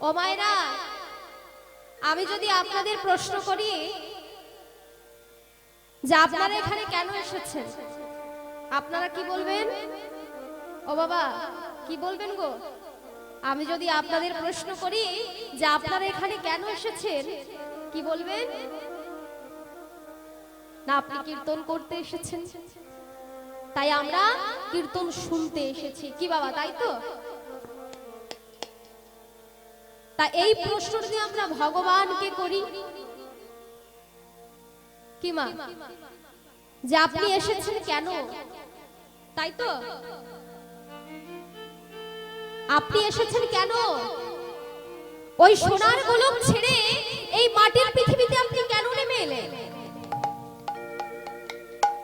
ও মায়েরা, আমি যদি আপনাদের প্রশ্ন করি যে আপনারা এখানে কেন এসেছেন, আপনারা কি বলবেন? ও বাবা, কি বলবেন গো? আমি যদি আপনাদের প্রশ্ন করি যে আপনারা এখানে কেন এসেছেন, কি বলবেন? না আপনি কীর্তন করতে এসেছেন, তাই আমরা কীর্তন শুনতে এসেছি, কি বাবা, তাই তো? তা এই প্রশ্ন যদি আমরা ভগবানকে করি, কি মা, যে আপনি এসেছেন কেন, তাই তো? আপনি এসেছেন কেন? ওই সোনার গোলক ছেড়ে এই মাটির পৃথিবীতে আপনি কেন নেমে এলেন?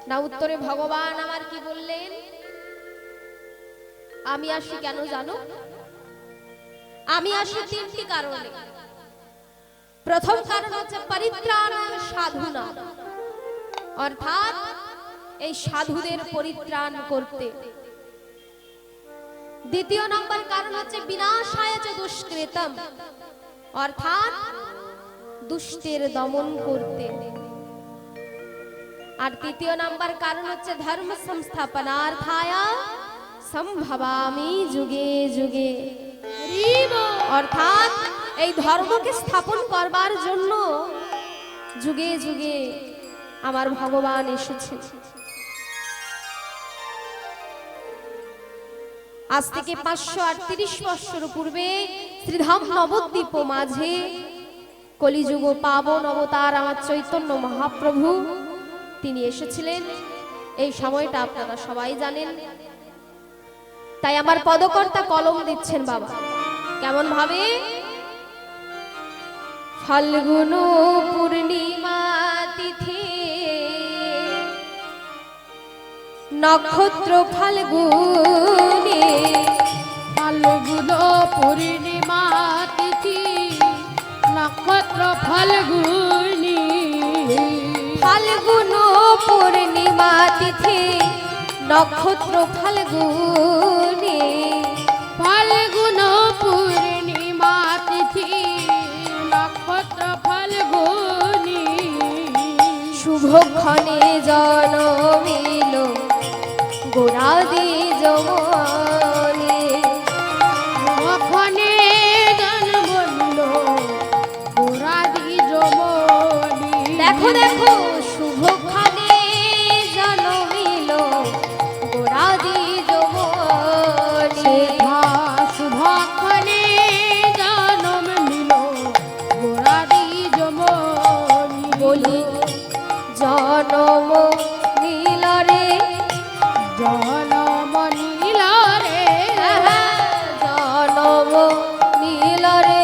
না উত্তরে ভগবান আমার কি বললেন? আমি আসি কেন জানো? আমি আসি তিনটি কারণে। প্রথম কারণ হচ্ছে পরিত্রাণ সাধনা, অর্থাৎ এই সাধুদের পরিত্রাণ করতে। দ্বিতীয় নম্বর কারণ হচ্ছে বিনাশায় চ দুষ্কৃতম, অর্থাৎ দুষ্টের দমন করতে। আর তৃতীয় নম্বর কারণ হচ্ছে ধর্ম সংস্থাপনার্থায় সম্ভবামি যুগে যুগে, অর্থাৎ এই ধর্মকে স্থাপন করবার জন্য যুগে যুগে আমার ভগবান এসেছেন। আজ থেকে 538 বছর পূর্বে শ্রীধাম নবদ্বীপ মাঝে কলিযুগ পাবন অবতার আমার চৈতন্য মহাপ্রভু তিনি এসেছিলেন। এই সময়টা আপনারা সবাই জানেন, তাই আমার পদকর্তা কলম দিচ্ছেন বাবা কেমন ভাবে? ফাল্গুন পূর্ণিমা তিথি নক্ষত্র ফাল্গুনে, ফাল্গুন পূর্ণিমা তিথি নক্ষত্র ফাল্গুনি, ফাল্গুন পূর্ণিমা তিথি নক্ষত্র ফাল্গুনে, ফাল্গুন পূর্ণিমা তিথি নক্ষত্র ফাল্গুনি, শুভক্ষণে জনমিল গোরাদি যমনে, ওখানে জন্মল গোরাদি যমনি। দেখো দেখো শুভক্ষণে জনমিল গোরাদি যমনে, শুভক্ষণে জন্ম নিল গোরাদি যমনি। বলি জনম নীল রে, জনম নীল রে, জনম নীল রে,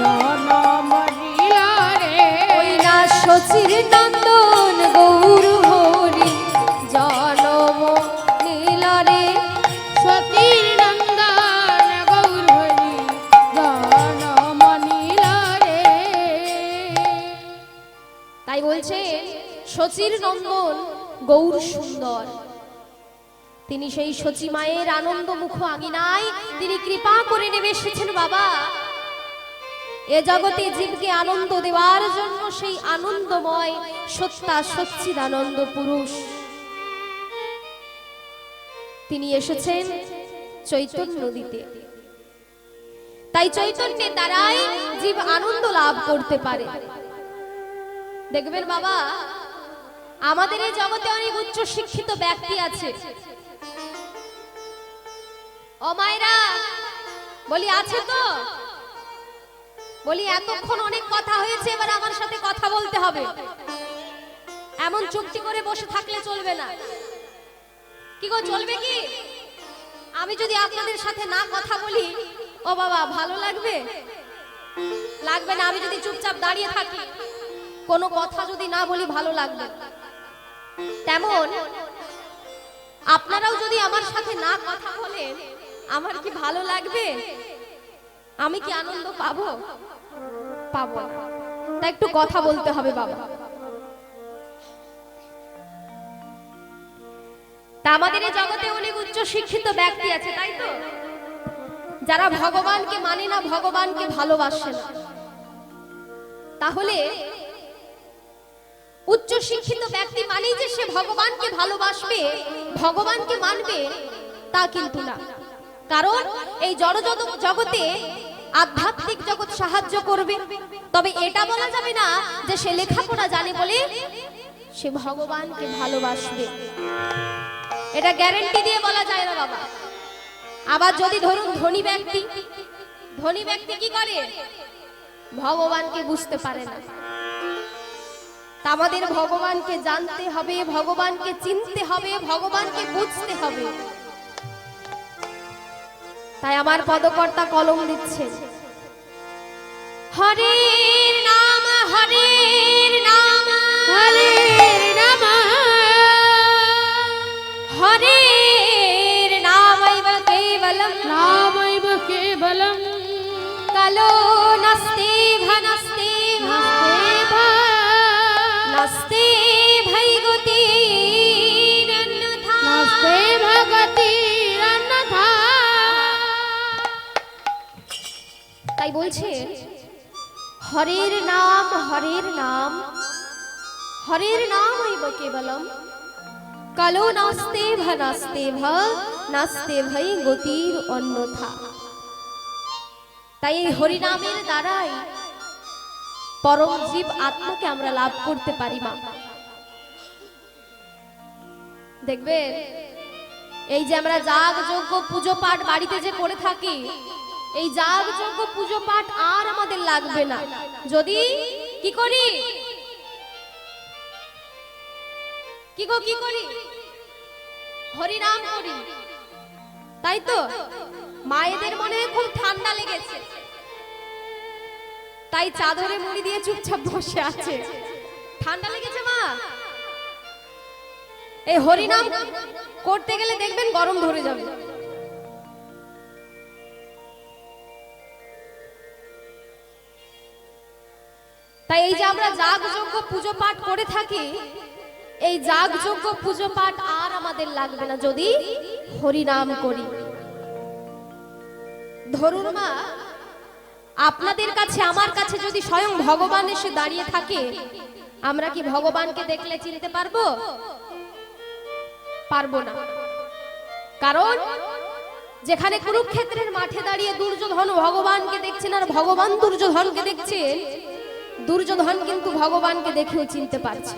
জনম নীল রে, ওই না শচীর নন্দন গৌর হরি, জনম নীল রে, সতীর নন্দন গৌর হরি, জনম নীল রে। তাই বলছে শচীর নন্দন গৌর সুন্দর, তিনি সেই শচী মায়ের আনন্দ মুখ আঙিনায় তিনি কৃপা করে নেমে এসেছেন বাবা এ জগতে জীবকে আনন্দ দেওয়ার জন্য। সেই আনন্দময় সত্তা সচ্চিদানন্দ পুরুষ তিনি এসেছেন চৈতন্য দিতে। তাই চৈতন্যের দ্বারাই জীব আনন্দ লাভ করতে পারে। দেখবেন বাবা, আমাদের এই জগতে অনেক উচ্চ শিক্ষিত ব্যক্তি আছে। ও মায়েরা, বলি আছে তো? বলি এতক্ষণ অনেক কথা হয়েছে, এবার আমার সাথে কথা বলতে হবে। এমন চুক্তি করে বসে থাকলে চলবে না। কি গো, চলবে কি? আমি যদি আপনাদের সাথে না কথা বলি, ও বাবা ভালো লাগবে? লাগবে না। আমি যদি চুপচাপ দাঁড়িয়ে থাকি, কোনো কথা যদি না বলি, ভালো লাগবে। তেমন আপনারাও যদি আমার সাথে না কথা বলেন, আমার কি ভালো লাগবে? আমি কি আনন্দ পাবো? পাবো না। তাই একটু কথা বলতে হবে বাবা। তা আমাদের এই জগতে অনেক উচ্চ শিক্ষিত ব্যক্তি আছে, তাই তো? যারা ভগবানকে মানে না, ভগবানকে ভালোবাসে না। তাহলে উচ্চ শিক্ষিত ব্যক্তি মানেই যে সে ভগবানকে ভালোবাসবে, ভগবানকে মানবে, তা কিন্তু না। কারণ এই জগতে আধ্যাত্মিক জগৎ সাহায্য করবে, তবে এটা বলা যাবে না যে সে লেখাপড়া জানে বলে সে ভগবানকে ভালোবাসবে। এটা গ্যারান্টি দিয়ে বলা যায় না বাবা। আবার যদি ধরুন ধনী ব্যক্তি কি করে? ভগবানকে বুঝতে পারে না। তা আমাদের ভগবানকে জানতে হবে, ভগবানকে চিনতে হবে, ভগবানকে বুঝতে হবে। তাই আমার পদকর্তা কলম দিচ্ছে, হরের নাম, হরের নাম, হরের নাম, হরের নামৈব কেবলম, নামৈব কেবলম, কালো নাস্তি ভনস্তি নাস্তি ভৈগতিরন্যথা, নাস্তে ভগতিরন্যথা। তাই বলছে হরের নাম, হরের নাম, হরের নামৈব কেবলম, কালো নাস্তে ভনস্তে নাস্তে ভৈগতির অন্যথা। তাই এই হরিনামের দ্বারাই পরম জীব আত্মাকে আমরা লাভ করতে পারি মা। দেখবে এই যে আমরা যাগ যজ্ঞ পুজো পাঠ বাড়িতে যে করে থাকি, এই যাগ যজ্ঞ পুজো পাঠ আর আমাদের লাগবে না যদি কি করি, কি করি? হরিনাম করি। তাই তো মায়েদের মনে খুব ঠান্ডা লেগেছে, তাই চাদরে মুড়ি দিয়ে চুপচাপ বসে আছে। ঠান্ডা লেগেছে মা? এই হরিনাম করতে গেলে দেখবেন গরম ধরে যাবে। তাই এই যে আমরা যাগযজ্ঞ পুজো পাঠ করে থাকি, এই যাগযজ্ঞ পুজো পাঠ আর আমাদের লাগবে না যদি হরিনাম করি। ধরুন মা, আপনাদের কাছে আমার কাছে যদি স্বয়ং ভগবান এসে দাঁড়িয়ে থাকে, আমরা কি ভগবানকে দেখলে চিনতে পারবো? পারবো না। কারণ যেখানে কুরুক্ষেত্রের মাঠে দাঁড়িয়ে দুর্যোধন ভগবানকে দেখছেন আর ভগবান দুর্যোধনকে দেখছেন, দুর্যোধন কিন্তু ভগবানকে দেখেও চিনতে পারছে।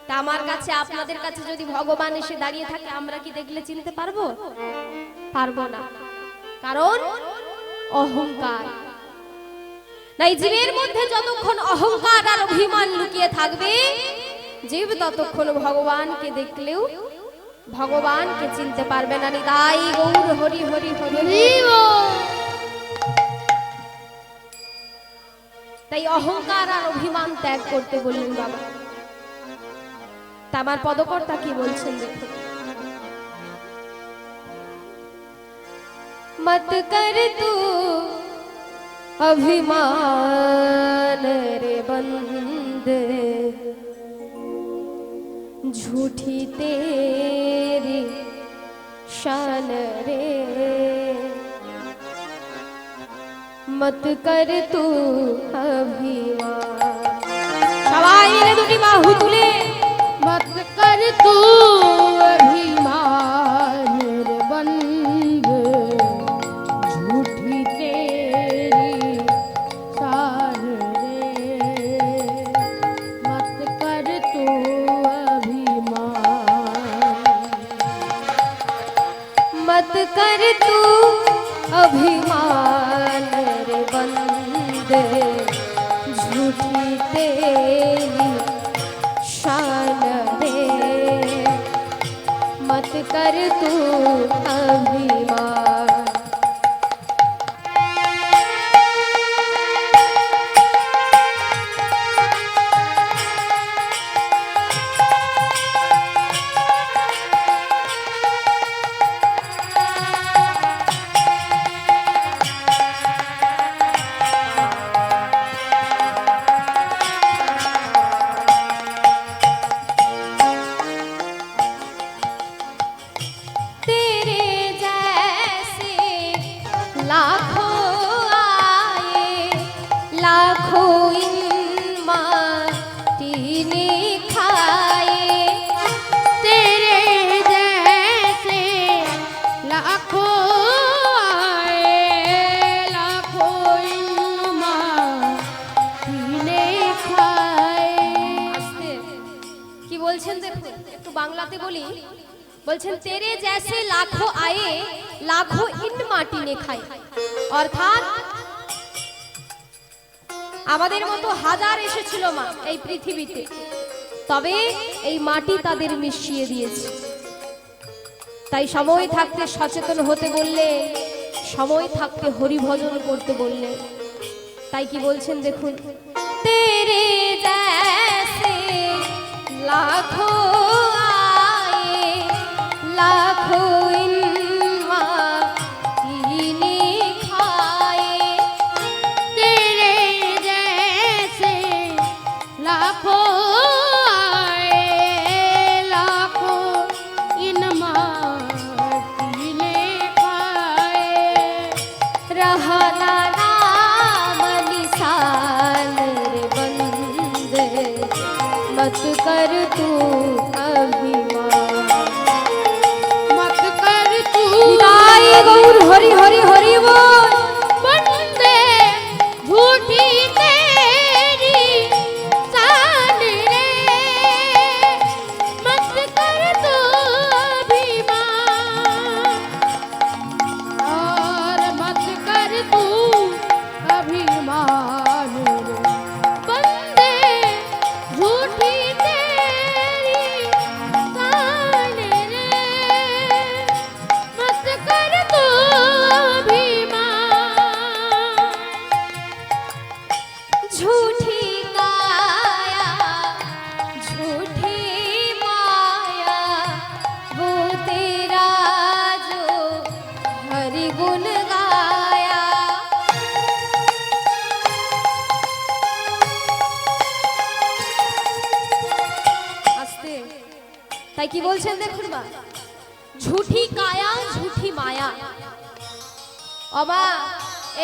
তা আমার কাছে আপনাদের কাছে যদি ভগবান এসে দাঁড়িয়ে থাকে, আমরা কি দেখলে চিনতে পারবো? পারবো না। কারণ অহংকার। নাই জীবের মধ্যে যতক্ষণ অহংকার আর অভিমান লুকিয়ে থাকবে, জীব ততক্ষণ ভগবানকে দেখলেও ভগবানকে চিনতে পারবে না। নিতাই গৌর হরি হরি হরি। তাই অহংকার আর অভিমান ত্যাগ করতে বললেন বাবা। তা আমার পদকর্তা কি বলছেন দেখুন, मत कर तू अभिमान रे बंदे, झूठी तेरी शान रे, मत कर तू अभिमान। सवाई मिले दुटी बाहु तुले, मत कर तू अभिमान रे बंद, झूठी तेरी शान रे, मत कर तू अभिमान, मत कर तू अभिमान रे बंदे, झूठी तेरी शान रे, मत कर लाखों इन माटी ने खाए तेरे जैसे लाखों आए, लाखों इल्माने खाए। আস্তে কি বলছেন দেখুন, একটু বাংলাতে বলি। বলছেন তেরে জैसे लाखों आए लाखों इन माटी ने खाए, অর্থাৎ আমাদের মতো হাজার এসেছিল মা এই পৃথিবীতে, তবে এই মাটি তাদের মিশিয়ে দিয়েছে। তাই সময় থাকতে সচেতন হতে বললে, সময় থাকতে হরিভজন করতে বললে। তাই কি বলছেন দেখুন, তেরে জैसे लाखों आए लाखों इन माटी ने खाए तेरे जैसे लाखों आए, लाखों इन माटी ने खाए। रहना नाम निशान रे बंदे, मत कर तू अभिमान। मत कर तू गाय गौर हरि हरि हरि बोल। बंदे झूठी तेरी शान रे, मत कर तू अभिमान, और मत कर तू अभिमान रे। बंदे झूठी तेरी शान रे, मत कर तू अभिमान। झूठी काया झूठी माया, वो तेरा जो हरि गुण गाया। আস্তে তাই কি বলছেন দেখুন মা, ঝুঠি কায়া ঝুঠি মায়া। অবা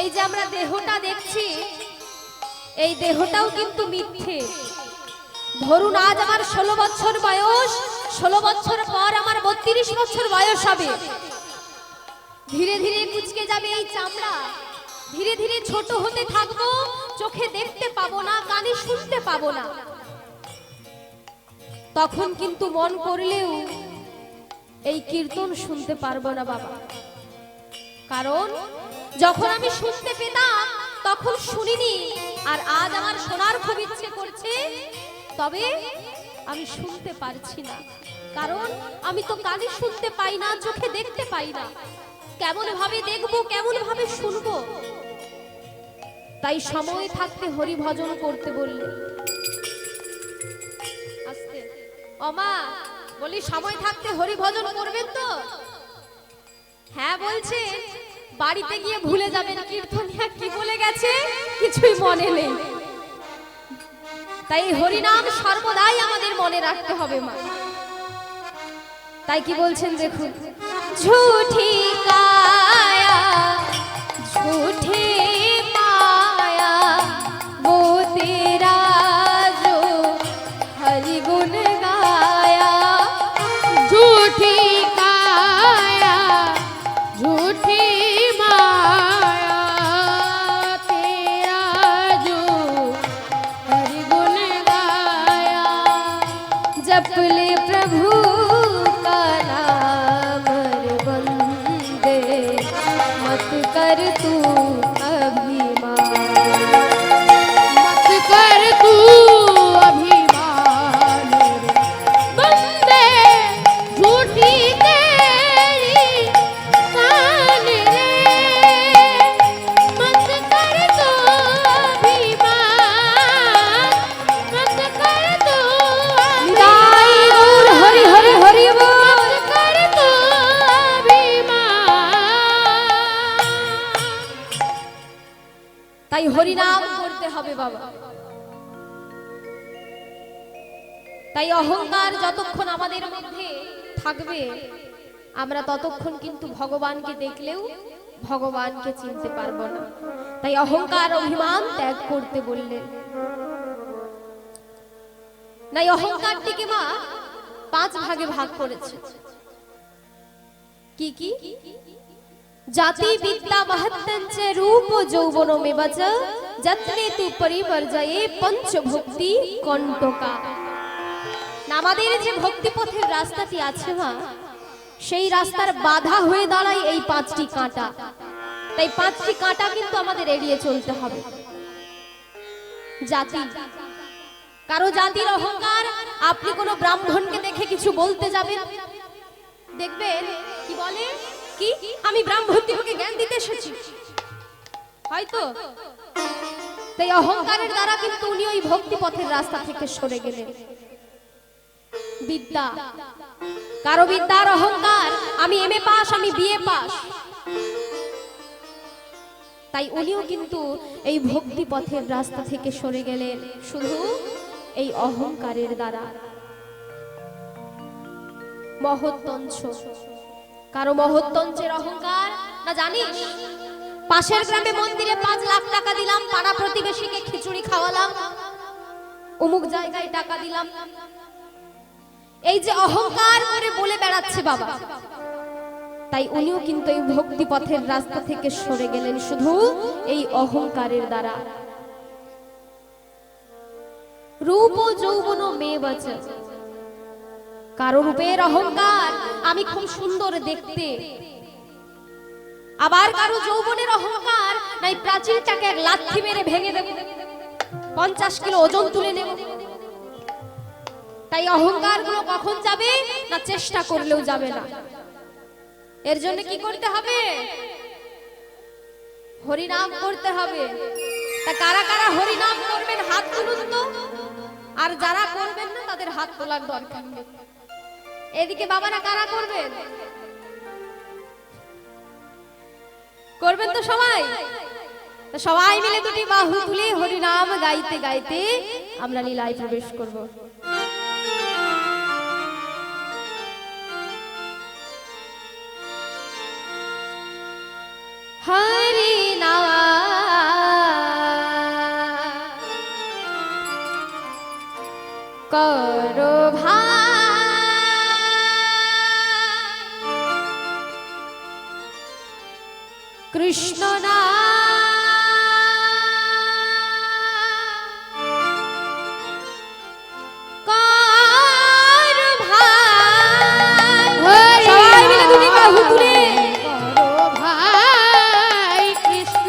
এই যে আমরা দেহটা দেখছি, এই দেহটাও কিন্তু মিথ্যে। ধরুন আজ আমার 16 বছর বয়স, 16 বছর পর আমার 32 বছর বয়স হবে। ধীরে ধীরে কুচকে যাবে এই চামড়া, ধীরে ধীরে ছোট হতে থাকবো, চোখে দেখতে পাবো না, কানে শুনতে পাবো না। তখন কিন্তু মন করলেও এই কীর্তন শুনতে পারবো না বাবা। কারণ যখন আমি শুনতে পেতাম তখন শুনিনি, আর আজ আমার শোনার খুব ইচ্ছে করছে, তবে আমি শুনতে পারছি না। কারণ আমি তো কানে শুনতে পাই না, চোখে দেখতে পাই না। কেমন ভাবে দেখবো, কেমন ভাবে শুনবো? তাই সময় থাকতে হরি ভজন করতে বললে। আস্তে অমা বলি, সময় থাকতে হরি ভজন করবেন তো? হ্যাঁ বলছে, বাড়িতে গিয়ে ভুলে যাবেন কীর্তনিয়া কি বলে গেছে, কিছুই মনে নেই। তাই হরিনাম সর্বদাই আমাদের মনে রাখতে হবে মা। তাই কি বলছেন দেখুন, ঝুঠি কায়া ঝুঠি মায়া, वो तेरा जो हरि गुण गाया। झूठी काया झूठी माया, तेरा जो हरि गुण गाया। जप ले प्रभु का नाम रे बंदे, मत कर तू अभिमान। मत कर तू अभिमान रे, बंदे झूठी तेरी शान रे, मत कर तू अभिमान, मत कर तू गाय गौर हरि हरि हरि बोल। मत कर तू अभिमान। তাই হরিনাম করতে হবে বাবা। তাই অহংকার যতক্ষণ আমাদের মধ্যে থাকবে, আমরা ততক্ষণ কিন্তু ভগবানকে দেখলেও ভগবানকে চিনতে পারবো না। তাই অহংকার অভিমান ত্যাগ করতে বললেন। না, অহংকারটিকে মা 5 ভাগে ভাগ করেছে। কি কি? জাতি বিদ্যা মহত্তঞ্চ রূপ যৌবন মেবচ যত্নে তু পরিবর্জয়ে পঞ্চভক্তি কণ্টকা। আমাদের যে ভক্তি পথের রাস্তাটি আছে মা, সেই রাস্তার বাধা হয়ে দাঁড়ায় এই 5টি কাঁটা। তাই 5টি কাঁটা কিন্তু আমাদের এড়িয়ে চলতে হবে। জাতি, কারো জাতির অহংকার। আপনি কোনো ব্রাহ্মণকে দেখে কিছু বলতে যাবেন, দেখবেন কি বলে, কি আমি ব্রাহ্মণ দিগকে জ্ঞান দিতে এসেছি, হয়তো। তাই অহংকারের দ্বারা কিন্তু উনি ওই ভক্তি পথের রাস্তা থেকে সরে গেলেন। বিদ্যা, কারো বিদ্যার অহংকার, আমি এমএ পাস, আমি বিএ পাস। তাই উনিও কিন্তু এই ভক্তি পথের রাস্তা থেকে সরে গেলেন শুধু এই অহংকারের দ্বারা। মহত্তঞ্চ, কারো মহত্তঞ্চের অহংকার। না জানিস, পাশের গ্রামে মন্দিরে 5 লাখ টাকা দিলাম, পাড়া প্রতিবেশীকে খিচুড়ি খাওয়ালাম, অমুক জায়গায় টাকা দিলাম। এই যে অহংকার করে বলে বেড়াচ্ছে বাবা, তাই উনিও কিন্তু এই ভক্তি পথের রাস্তা থেকে সরে গেলেন শুধু এই অহংকারের দ্বারা। রূপ যৌবন মেবচ, কারো রূপের অহংকার, আমি খুব সুন্দর দেখতে। আবার কারো যৌবনের অহংকার, নাই প্রাচীরটাকে এক লাথি মেরে ভেঙে দেব, 50 কিলো ওজন তুলে নেব। তাই অহংকার গুলো কখন যাবে না, চেষ্টা করলেও যাবে না। এর জন্য কি করতে হবে? হরিনাম করতে হবে। তা কারা কারা হরিনাম করবেন হাত তুলুন তো, আর যারা করবেন না তাদের হাত তোলার দরকার নেই। এদিকে বাবারা কারা করবেন? করবেন তো সবাই? সবাই মিলে 2টি বাহু তুলে হরিনাম গাইতে গাইতে আমরা লীলায় প্রবেশ করব। হরি নাম করো কৃষ্ণ করো ভাই কৃষ্ণ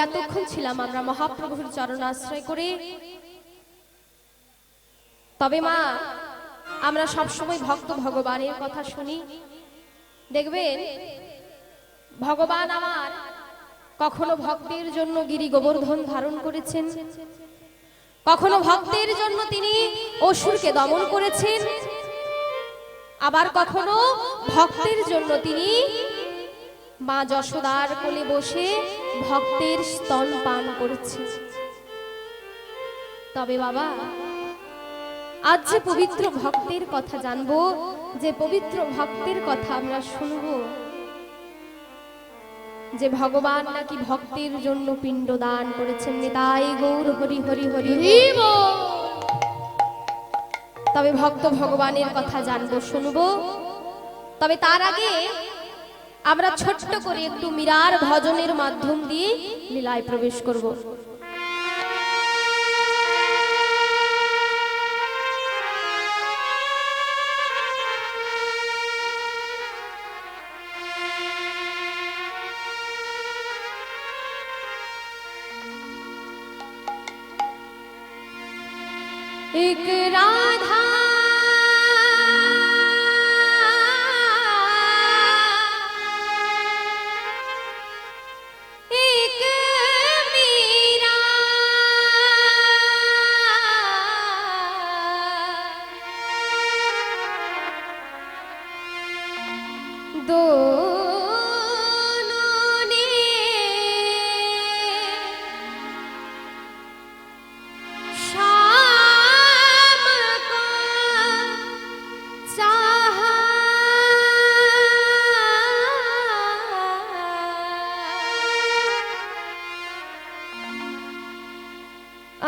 এতক্ষণ ছিলাম আমরা মহাপ্রভুর চরণ আশ্রয় করে। তবে মা, আমরা সব সময় ভক্ত ভগবানের কথা শুনি। দেখবেন ভগবান আমার কখনো ভক্তের জন্য গিরি গোবর্ধন ধারণ করেছেন, কখনো ভক্তের জন্য তিনি অসুরকে দমন করেছেন, আবার কখনো ভক্তের জন্য তিনি মা যশোদার কোলে বসে ভক্তের স্তন পান করেছেন। তবে বাবা, আজ যে পবিত্র ভক্তের কথা জানবো, যে পবিত্র ভক্তের কথা আমরা শুনবো, যে ভগবান নাকি ভক্তের জন্য পিণ্ড দান করেছেন। নিতাই গৌর হরি হরি হরি বল। তবে ভক্ত ভগবানের কথা জানবো, শুনবো। তবে তার আগে আমরা ছোট্ট করে একটু মীরার ভজনের মাধ্যম দিয়ে লীলায় প্রবেশ করব। एक राधा एक मीरा, दोनों ने शाम को चाहा,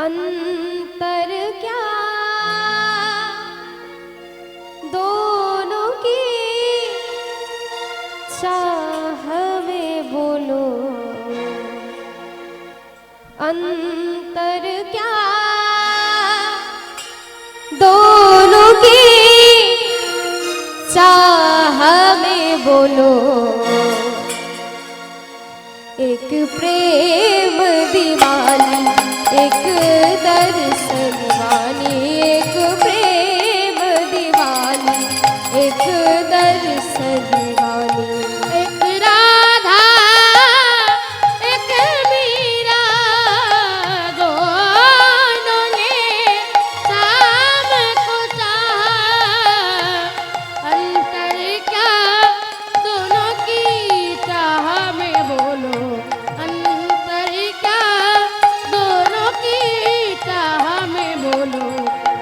अंतर क्या दोनों की चाह में बोलो, अंतर क्या दोनों की चाह में बोलो। एक प्रेम दीवानी, एक दर्शन वानी, एक प्रेम दीवानी, एक दर्शन वानी। एक राधा एक मीरा, दोनों ने शाम को चाहा, अंतर क्या दोनों की चाह में बोलो, अंतर क्या दोनों की चाह में बोलो।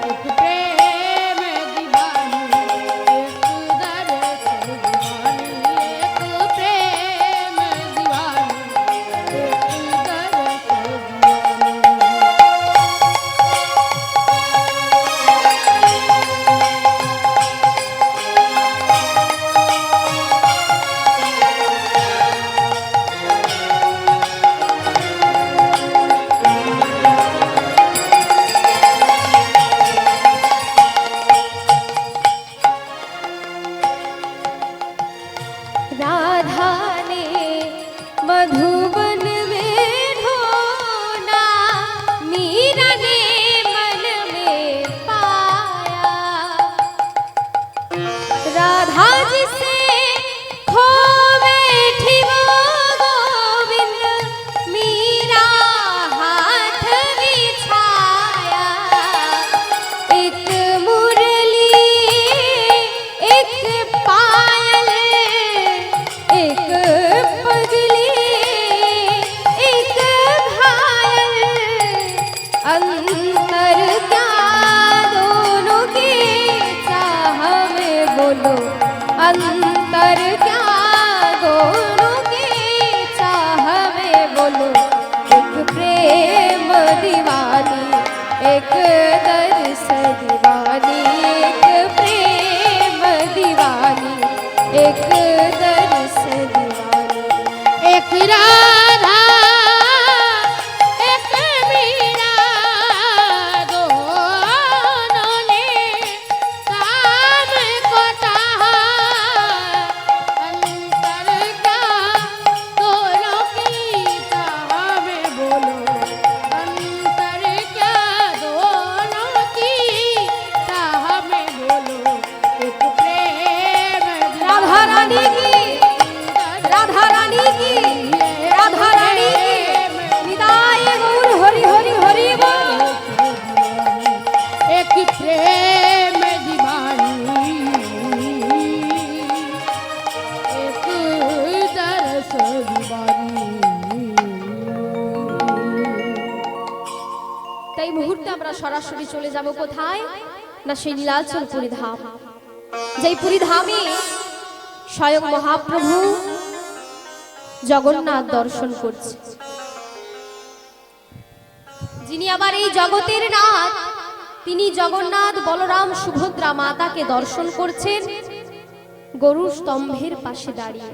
एक प्रेम दीवानी, एक दर्द दीवानी, एक प्रेम दीवानी, एक दर्द दीवानी। राधा ने मधुबन में ढूंढा, मीरा ने मन में पाया। राधा जिसे खो बैठी वो गोविंद, मीरा हाथ बिछाया। एक मुरली एक पायल, एक पगली एक घायल, अंतर क्या दोनों की चाह में बोलो, अंतर क्या दोनों की चाह में बोलो। एक प्रेम दीवानी, एक दर्श दीवानी, एक प्रेम दीवानी, एक दर्श दीवानी। एक राधा एक मीरा, दोनों ने शाम को चाहा, এই মুহূর্তে আমরা সরাসরি চলে যাব কোথায় না সেই নীলাচল পুরীধাম, যেই পুরীধামে স্বয়ং মহাপ্রভু জগন্নাথ দর্শন করছে, যিনি আবার এই জগতের নাথ। তিনি জগন্নাথ বলরাম সুভদ্রা মাতাকে দর্শন করছেন গরুর স্তম্ভের পাশে দাঁড়িয়ে।